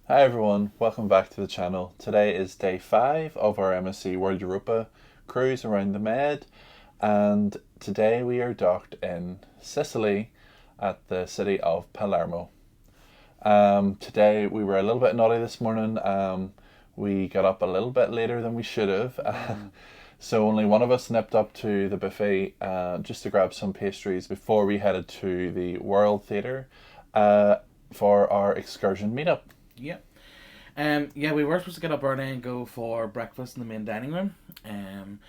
Hi everyone, welcome back to the channel. Today is day 5 of our MSC World Europa cruise around the Med, and today we are docked in Sicily at the city of Palermo. Today we were a little bit naughty this morning. We got up a little bit later than we should have. So only one of us nipped up to the buffet just to grab some pastries before we headed to the World Theatre for our excursion meetup. Yep. Yeah, we were supposed to get up early and go for breakfast in the main dining room, and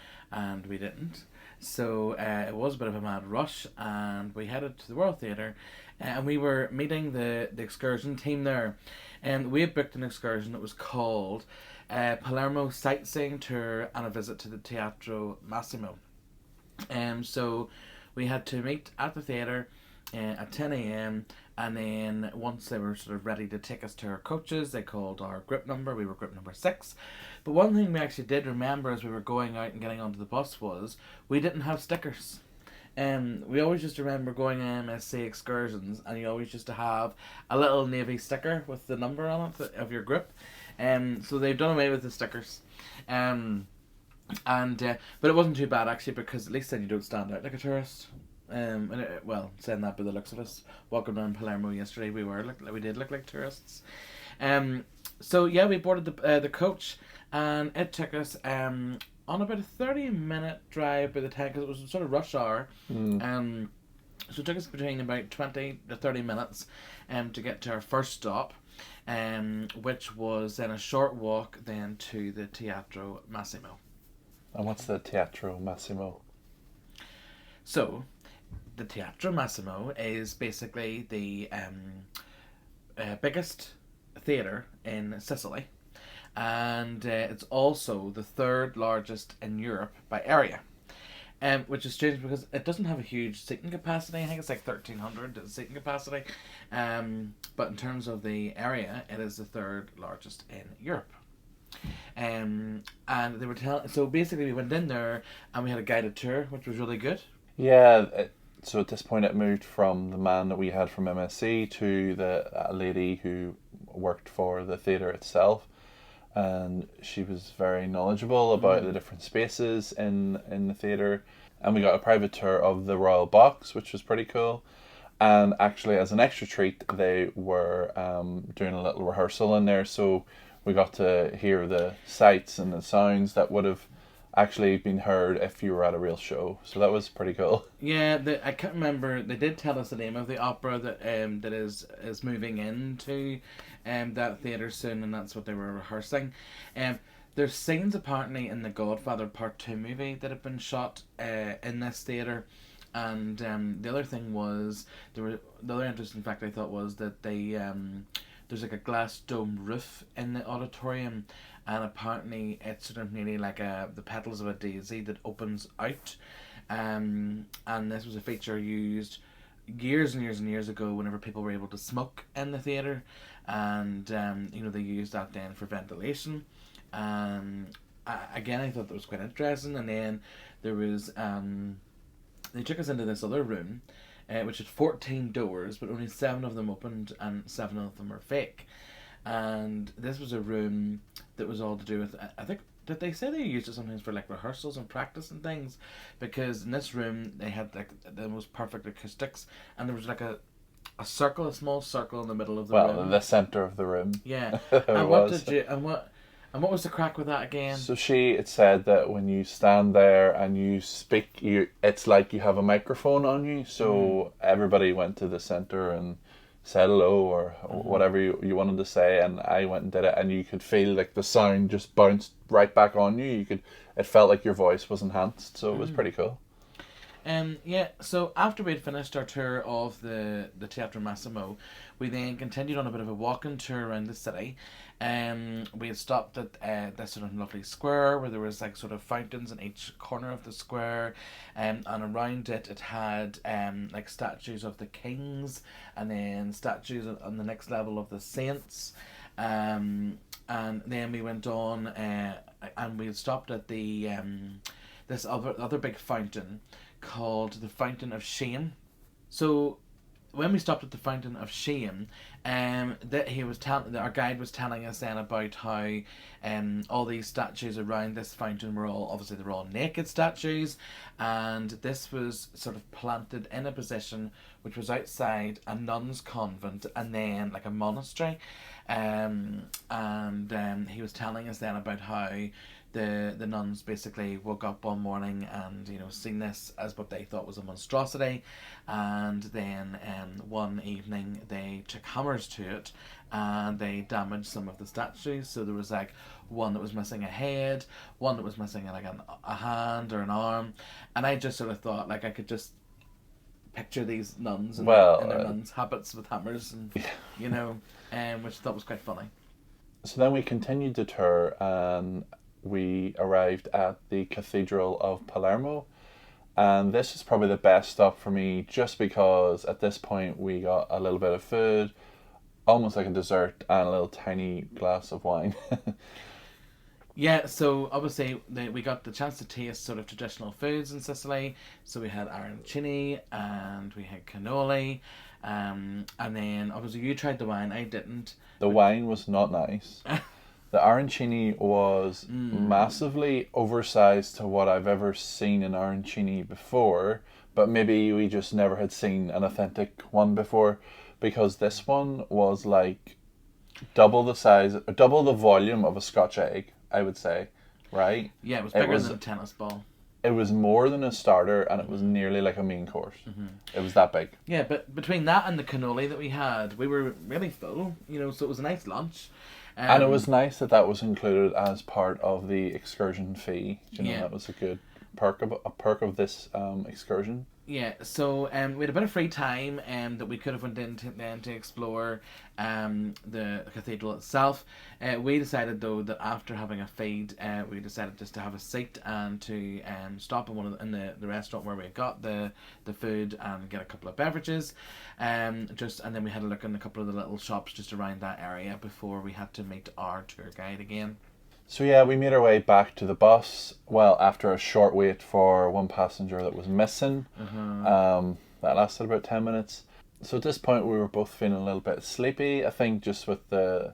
we didn't. So it was a bit of a mad rush, and we headed to the World Theatre, and we were meeting the excursion team there. And we had booked an excursion that was called Palermo Sightseeing Tour and a Visit to the Teatro Massimo. So we had to meet at the theatre at 10 a.m. And then once they were sort of ready to take us to our coaches, they called our group number. We were group number 6. But one thing we actually did remember as we were going out and getting onto the bus was we didn't have stickers. We always used to remember going on MSC excursions, and you always used to have a little navy sticker with the number on it of your group. So they've done away with the stickers. But it wasn't too bad actually, because at least then you don't stand out like a tourist. Saying that by the looks of us, walking down Palermo yesterday, we did look like tourists. So yeah, we boarded the coach, and it took us on about a 30-minute drive by the time, because it was sort of rush hour. So it took us between about 20 to 30 minutes to get to our first stop, which was then a short walk then to the Teatro Massimo. And what's the Teatro Massimo? So, the Teatro Massimo is basically the biggest theatre in Sicily, and it's also the third largest in Europe by area. Which is strange because it doesn't have a huge seating capacity. I think it's like 1,300 seating capacity. But in terms of the area, it is the third largest in Europe. And they were so basically we went in there and we had a guided tour, which was really good. Yeah, so at this point it moved from the man that we had from MSC to the lady who worked for the theatre itself, and she was very knowledgeable about the different spaces in the theatre, and we got a private tour of the Royal Box, which was pretty cool. And actually, as an extra treat, they were doing a little rehearsal in there, so we got to hear the sights and the sounds that would have actually been heard if you were at a real show. So that was pretty cool. Yeah, I can't remember. They did tell us the name of the opera that is moving into that theatre soon, and that's what they were rehearsing. There's scenes apparently in the Godfather Part 2 movie that have been shot in this theatre. And the other thing was, the other interesting fact I thought was that there's like a glass dome roof in the auditorium, and apparently it's sort of nearly like the petals of a daisy that opens out. And this was a feature used years and years and years ago whenever people were able to smoke in the theatre, and they used that then for ventilation. Again, I thought that was quite interesting. And then there was they took us into this other room, which had 14 doors, but only 7 of them opened and 7 of them were fake. And this was a room that was all to do with, I think, did they say they used it sometimes for like rehearsals and practice and things? Because in this room they had like the most perfect acoustics, and there was like a circle, a small circle in the middle of the room. Well, the centre of the room. Yeah. And what was the crack with that again? So it said that when you stand there and you speak, it's like you have a microphone on you. So everybody went to the centre and said hello or whatever you wanted to say, and I went and did it, and you could feel like the sound just bounced right back on you. It felt like your voice was enhanced, so it was pretty cool. So after we'd finished our tour of the Teatro Massimo, we then continued on a bit of a walking tour around the city. We had stopped at this sort of lovely square where there was like sort of fountains in each corner of the square, and around it had like statues of the kings, and then statues on the next level of the saints. And then we went on, and we had stopped at the this other big fountain called the Fountain of Shame. So when we stopped at the Fountain of Shame, our guide was telling us then about how all these statues around this fountain were all naked statues, and this was sort of planted in a position which was outside a nun's convent and then like a monastery, and he was telling us then about how the nuns basically woke up one morning and seen this as what they thought was a monstrosity, and then one evening they took hammers to it and they damaged some of the statues. So there was like one that was missing a head, one that was missing like a hand or an arm, and I just sort of thought like I could just picture these nuns in their nuns' habits with hammers and which I thought was quite funny. So then we continued the tour and we arrived at the Cathedral of Palermo, and this is probably the best stop for me just because at this point we got a little bit of food, almost like a dessert, and a little tiny glass of wine. Yeah, so obviously we got the chance to taste sort of traditional foods in Sicily. So we had arancini and we had cannoli, and then obviously you tried the wine, I didn't. The wine was not nice. The arancini was massively oversized to what I've ever seen in arancini before, but maybe we just never had seen an authentic one before, because this one was like double the size, double the volume of a Scotch egg, I would say, right? Yeah, it was bigger than a tennis ball. It was more than a starter, and it was nearly like a main course. Mm-hmm. It was that big. Yeah, but between that and the cannoli that we had, we were really full, so it was a nice lunch. And it was nice that was included as part of the excursion fee. That was a good perk of this excursion. Yeah, so we had a bit of free time that we could have went in to explore the cathedral itself. We decided though that after having a feed, we decided just to have a seat and to stop in the restaurant where we got the food and get a couple of beverages, and then we had a look in a couple of the little shops just around that area before we had to meet our tour guide again. So yeah, we made our way back to the bus. Well, after a short wait for one passenger that was missing. That lasted about 10 minutes. So at this point we were both feeling a little bit sleepy. I think just with the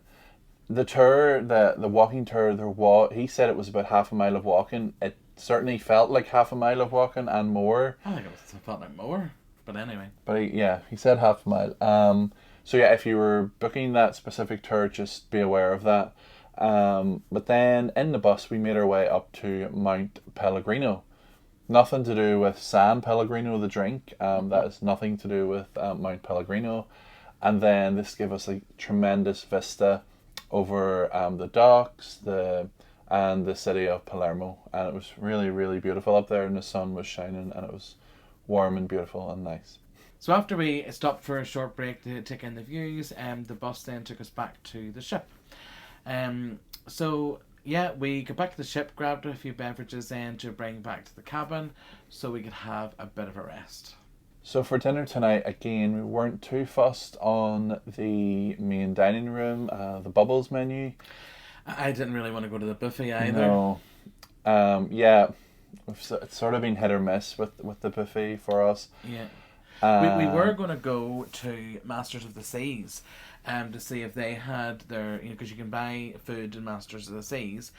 tour, the walking tour, he said it was about half a mile of walking. It certainly felt like half a mile of walking and more. I think it felt like more, but anyway. But he said half a mile. So yeah, if you were booking that specific tour, just be aware of that. But then in the bus we made our way up to Mount Pellegrino. Nothing to do with San Pellegrino, the drink. That is nothing to do with Mount Pellegrino. And then this gave us a tremendous vista over the docks and the city of Palermo. And it was really, really beautiful up there, and the sun was shining and it was warm and beautiful and nice. So after we stopped for a short break to take in the views, the bus then took us back to the ship. So yeah, we got back to the ship, grabbed a few beverages then to bring back to the cabin so we could have a bit of a rest. So for dinner tonight, again, we weren't too fussed on the main dining room, the bubbles menu. I didn't really want to go to the buffet either. No. Yeah, it's sort of been hit or miss with the buffet for us. Yeah. We were going to go to Masters of the Seas to see if they had their, because you can buy food in Masters of the Seas.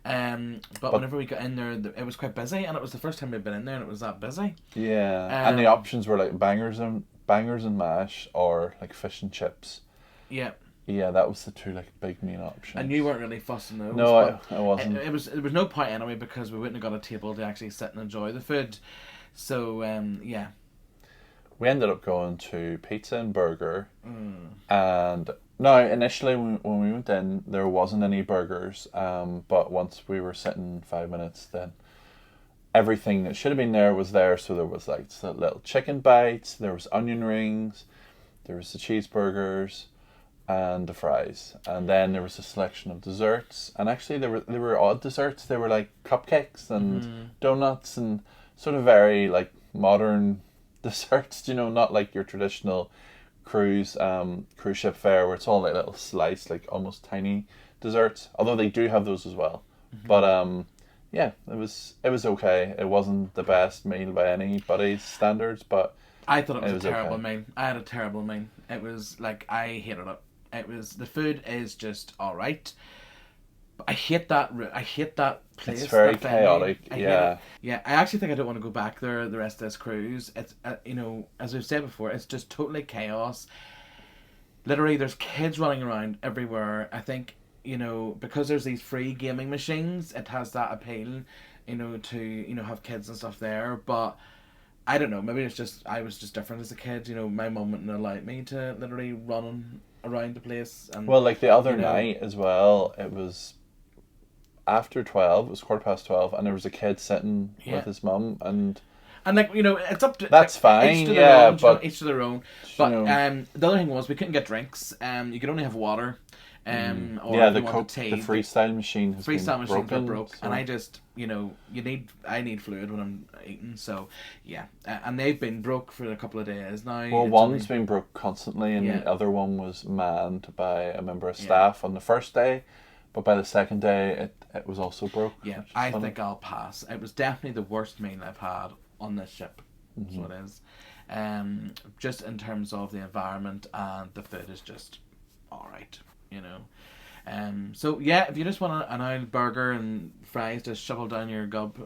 But whenever we got in there, it was quite busy, and it was the first time we'd been in there and it was that busy. Yeah, and the options were like bangers and mash or like fish and chips. Yeah. Yeah, that was the two like big main options. And you weren't really fussing those. No, I wasn't. It was no point anyway because we wouldn't have got a table to actually sit and enjoy the food. So yeah. We ended up going to Pizza and Burger, and now initially when we went in, there wasn't any burgers, but once we were sitting 5 minutes, then everything that should have been there was there. So there was like little chicken bites, there was onion rings, there was the cheeseburgers, and the fries, and then there was a selection of desserts. And actually, there were odd desserts. They were like cupcakes and donuts and sort of very like modern desserts, not like your traditional cruise ship fare where it's all like little sliced, like almost tiny desserts, although they do have those as well. But yeah, it was okay. It wasn't the best meal by anybody's standards, but I thought it was a okay. terrible meal. I had a terrible meal. It was like, I hated it. It was, the food is just all right. I hate that. I hate that place. It's very that venue. chaotic. I hate Yeah. it. Yeah. I actually think I don't want to go back there the rest of this cruise. It's you know, as we've said before, it's just totally chaos. Literally, there's kids running around everywhere. I think, you know, because there's these free gaming machines, it has that appeal, you know, to, you know, have kids and stuff there. But I don't know. Maybe it's just I was just different as a kid. You know, my mum wouldn't allow me to literally run around the place. And Well, like the other you know, night as well, it was after 12, it was 12:15, and there was a kid sitting with his mum, and like, you know, it's up to that's like, fine, each to yeah, their own, but each to their own. But you know, the other thing was we couldn't get drinks. You could only have water. Or yeah, if the you wanted Coke, tea, the freestyle machine has freestyle been machines broken, are broke, so. and I just, you know, I need fluid when I'm eating, so yeah, and they've been broke for a couple of days now. Well, It's one's only- been broke constantly, and Yeah. the other one was manned by a member of staff on the first day, but by the second day, it was also broke. Yeah, which is I funny. think I'll pass. It was definitely the worst meal I've had on this ship. That's what it is. Just in terms of the environment, and the food is just alright, you know. So yeah, if you just want an oil burger and fries to shovel down your gob,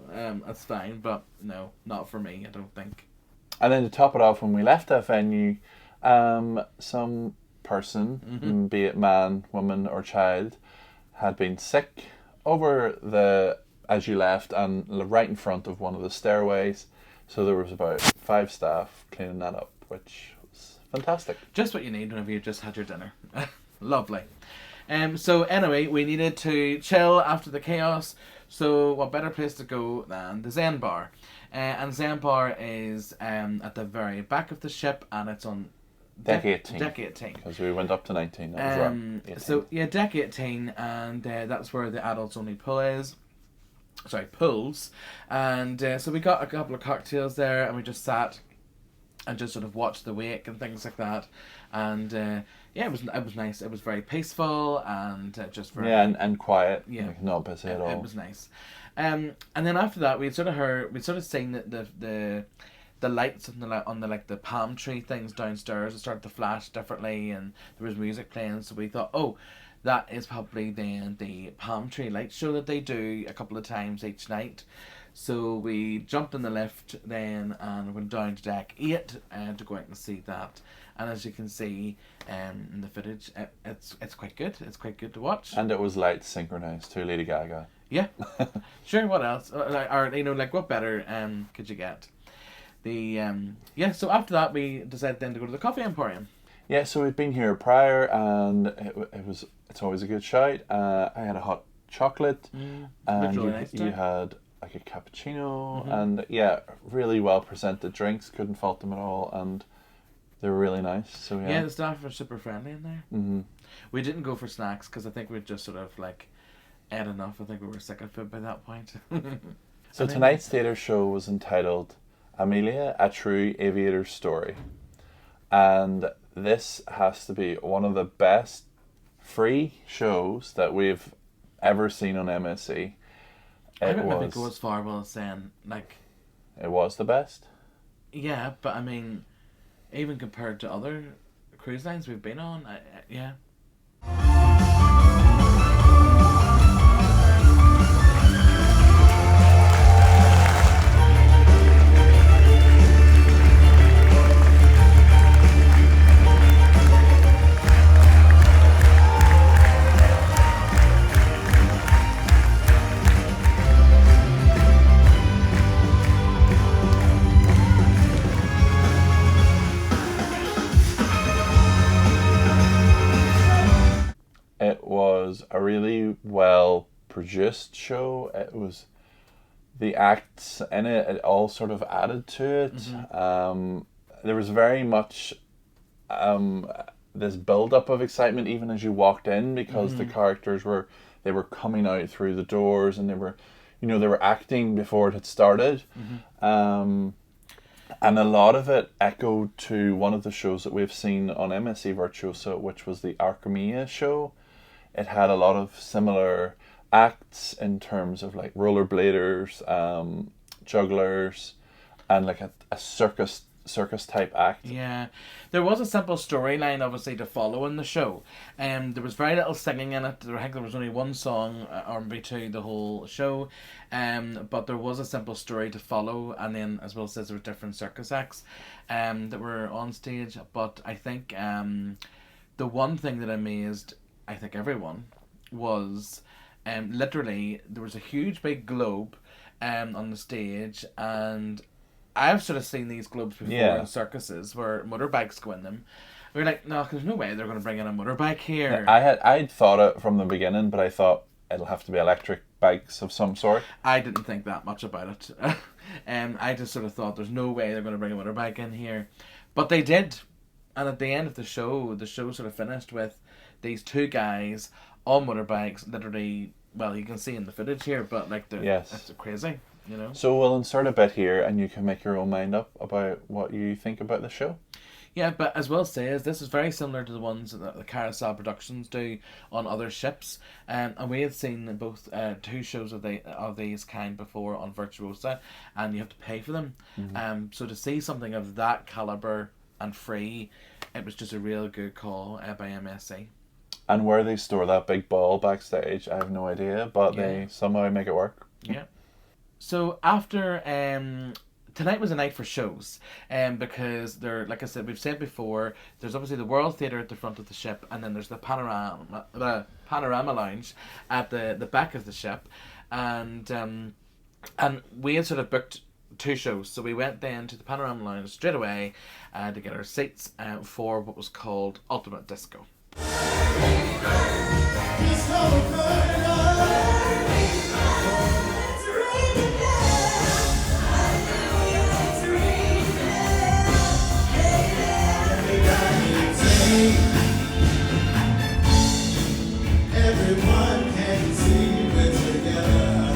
that's fine. But no, not for me. I don't think. And then to top it off, when we left that venue, some person, be it man, woman, or child, had been sick over as you left, and right in front of one of the stairways. So there was about 5 staff cleaning that up, which was fantastic. Just what you need whenever you've just had your dinner. Lovely. So anyway, we needed to chill after the chaos. So what better place to go than the Zen Bar? And Zen Bar is at the very back of the ship, and it's on Deck 18. Deck 18. Because we went up to 19. That was wrong. 18. So yeah, deck 18, and that's where the adults only pool is. Sorry, pools. And so we got a couple of cocktails there, and we just sat and just sort of watched the wake and things like that. And yeah, it was nice. It was very peaceful and just very and quiet. Yeah, like not busy at all. It was nice. And then after that, we'd sort of seen the lights on the like the palm tree things downstairs. It started to flash differently, and there was music playing. So we thought, oh, that is probably then the palm tree light show that they do a couple of times each night. So we jumped in the lift then and went down to deck 8 to go out and see that. And as you can see in the footage, it's quite good. It's quite good to watch. And it was lights synchronized to Lady Gaga. Yeah, sure. What else? Or you know, like what better could you get? So after that, we decided then to go to the Coffee Emporium. Yeah, so we'd been here prior, and it's always a good shout. I had a hot chocolate, and really nice you had like a cappuccino, and yeah, really well presented drinks. Couldn't fault them at all, and they were really nice. So Yeah, the staff were super friendly in there. Mm-hmm. We didn't go for snacks because I think we'd just sort of like ate enough. I think we were sick of food by that point. So tonight's theatre show was entitled Amelia, a True Aviator's Story. And this has to be one of the best free shows that we've ever seen on MSC. I don't maybe go as far as saying, like... It was the best? Yeah, but I mean, even compared to other cruise lines we've been on, yeah. It was a really well produced show. It was the acts in it all sort of added to it. There was very much this build up of excitement even as you walked in, because the characters were coming out through the doors, and they were acting before it had started. And a lot of it echoed to one of the shows that we've seen on MSC Virtuoso, which was the Archimia show. It had a lot of similar acts in terms of like rollerbladers, jugglers, and like a circus circus type act. Yeah, there was a simple storyline, obviously, to follow in the show. There was very little singing in it. I think there was only one song, or maybe two, the whole show. But there was a simple story to follow, and then, as Will says, there were different circus acts that were on stage. But I think the one thing that amazed, I think, everyone was literally there was a huge big globe on the stage, and I've sort of seen these globes before in circuses where motorbikes go in them. We're like, no, there's no way they're going to bring in a motorbike here. I'd thought it from the beginning, but I thought it'll have to be electric bikes of some sort. I didn't think that much about it. I just sort of thought there's no way they're going to bring a motorbike in here. But they did. And at the end of the show sort of finished with these two guys on motorbikes, literally, well, you can see in the footage here, but like, it's crazy. You know? So we'll insert a bit here and you can make your own mind up about what you think about the show. Yeah, but as Will says, this is very similar to the ones that the Carousel Productions do on other ships. And we had seen both two shows of these kind before on Virtuosa, and you have to pay for them. Mm-hmm. So to see something of that calibre and free, it was just a real good call by MSC. And where they store that big ball backstage, I have no idea, but they somehow make it work. Yeah. So after tonight was a night for shows, because there, like I said, we've said before, there's obviously the World Theatre at the front of the ship, and then there's the panorama lounge at the back of the ship, and we had sort of booked 2 shows, so we went then to the panorama lounge straight away to get our seats for what was called Ultimate Disco. Everyone can see we're together.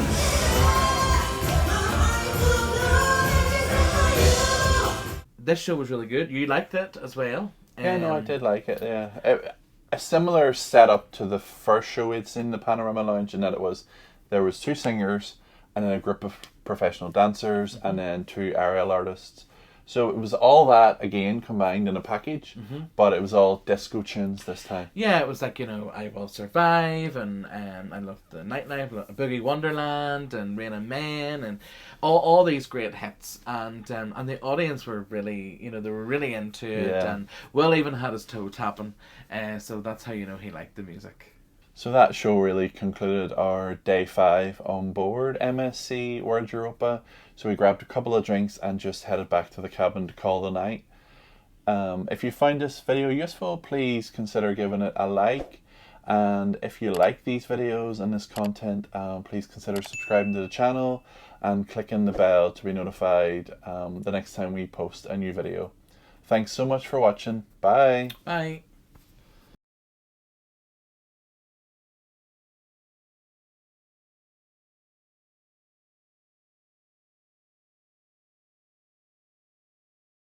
This show was really good. You liked it as well. Yeah, no, I did like it. Yeah, a similar setup to the first show we'd seen, the Panorama Lounge, in that there was 2 singers and then a group of professional dancers, and then 2 aerial artists. So it was all that again combined in a package, but it was all disco tunes this time. Yeah, it was like, I Will Survive, and I loved the Nightlife, Boogie Wonderland, and Rain and Man, and all these great hits, and the audience were really, they were really into it, and Will even had his toe tapping, so that's how you know he liked the music. So that show really concluded our day 5 on board MSC World Europa. So we grabbed a couple of drinks and just headed back to the cabin to call the night. If you find this video useful, please consider giving it a like. And if you like these videos and this content, please consider subscribing to the channel and clicking the bell to be notified the next time we post a new video. Thanks so much for watching. Bye. Bye.